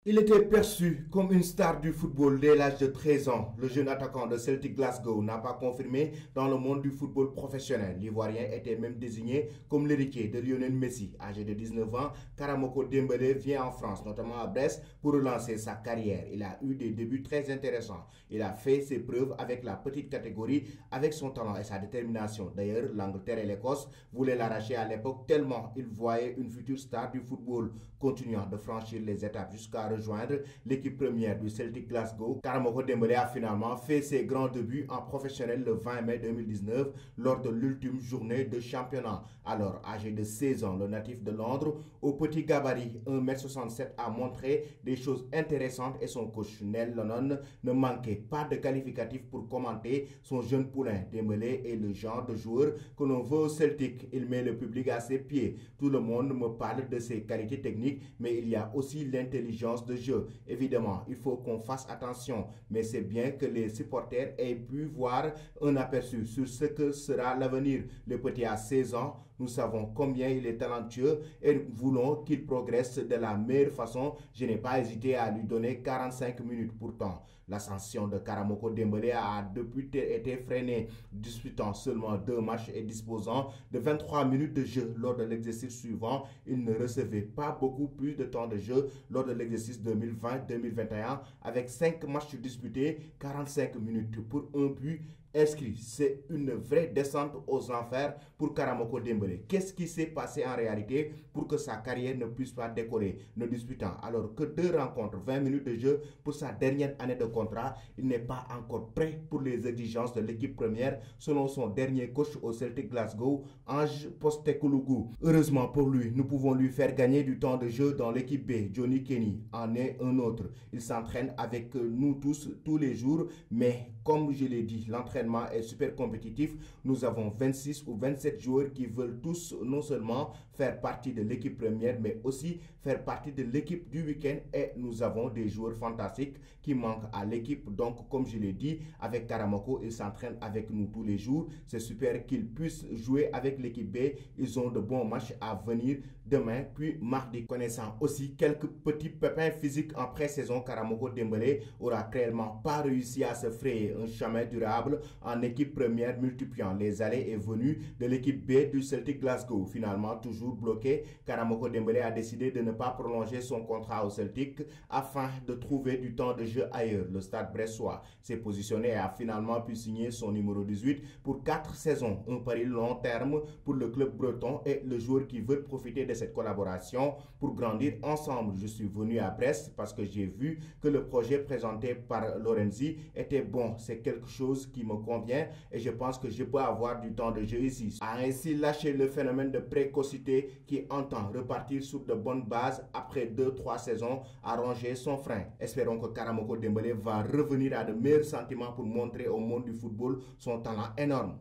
Il était perçu comme une star du football dès l'âge de 13 ans. Le jeune attaquant de Celtic Glasgow n'a pas confirmé dans le monde du football professionnel. L'Ivoirien était même désigné comme l'héritier de Lionel Messi. Âgé de 19 ans, Karamoko Dembélé vient en France, notamment à Brest, pour relancer sa carrière. Il a eu des débuts très intéressants. Il a fait ses preuves avec la petite catégorie, avec son talent et sa détermination. D'ailleurs, l'Angleterre et l'Écosse voulaient l'arracher à l'époque tellement ils voyaient une future star du football, continuant de franchir les étapes jusqu'à rejoindre l'équipe première du Celtic Glasgow. Karamoko Dembélé a finalement fait ses grands débuts en professionnel le 20 mai 2019 lors de l'ultime journée de championnat. Alors, âgé de 16 ans, le natif de Londres, au petit gabarit 1,67 m, a montré des choses intéressantes et son coach Neil Lennon ne manquait pas de qualificatifs pour commenter son jeune poulain. Dembélé est le genre de joueur que l'on veut au Celtic. Il met le public à ses pieds. Tout le monde me parle de ses qualités techniques, mais il y a aussi l'intelligence de jeu. Évidemment, il faut qu'on fasse attention, mais c'est bien que les supporters aient pu voir un aperçu sur ce que sera l'avenir. Le petit a 16 ans, nous savons combien il est talentueux et nous voulons qu'il progresse de la meilleure façon. Je n'ai pas hésité à lui donner 45 minutes. Pourtant, l'ascension de Karamoko Dembélé a depuis été freinée, disputant seulement 2 matchs et disposant de 23 minutes de jeu lors de l'exercice suivant. Il ne recevait pas beaucoup plus de temps de jeu lors de l'exercice 2020-2021 avec 5 matchs disputés, 45 minutes pour un but inscrit. C'est une vraie descente aux enfers pour Karamoko Dembélé. Qu'est-ce qui s'est passé en réalité pour que sa carrière ne puisse pas décoller, ne disputant alors que 2 rencontres, 20 minutes de jeu pour sa dernière année de contrat? Il n'est pas encore prêt pour les exigences de l'équipe première selon son dernier coach au Celtic Glasgow, Ange Postecoglou. Heureusement pour lui, nous pouvons lui faire gagner du temps de jeu dans l'équipe B. Johnny Kenny en est un autre. Il s'entraîne avec nous tous les jours, mais comme je l'ai dit, l'entraînement est super compétitif. Nous avons 26 ou 27 joueurs qui veulent tous non seulement faire partie de l'équipe première, mais aussi faire partie de l'équipe du week-end. Et nous avons des joueurs fantastiques qui manquent à l'équipe. Donc, comme je l'ai dit, avec Karamoko, il s'entraîne avec nous tous les jours. C'est super qu'ils puissent jouer avec l'équipe B. Ils ont de bons matchs à venir demain, puis mardi. Connaissant aussi quelques petits pépins physiques en pré-saison, Karamoko Dembélé aura clairement pas réussi à se frayer un chemin durable en équipe première, multipliant les allées et venues de l'équipe B du Celtic Glasgow. Finalement, toujours bloqué, Karamoko Dembélé a décidé de ne pas prolonger son contrat au Celtic afin de trouver du temps de jeu ailleurs. Le Stade Brestois s'est positionné et a finalement pu signer son numéro 18 pour 4 saisons. Un pari long terme pour le club breton et le joueur qui veut profiter de cette collaboration pour grandir ensemble. Je suis venu à Brest parce que j'ai vu que le projet présenté par Lorenzi était bon. C'est quelque chose qui me convient et je pense que je peux avoir du temps de jeu ici. A ainsi lâché le phénomène de précocité qui entend repartir sur de bonnes bases après 2-3 saisons à ronger son frein. Espérons que Karamoko Dembélé va revenir à de meilleurs sentiments pour montrer au monde du football son talent énorme.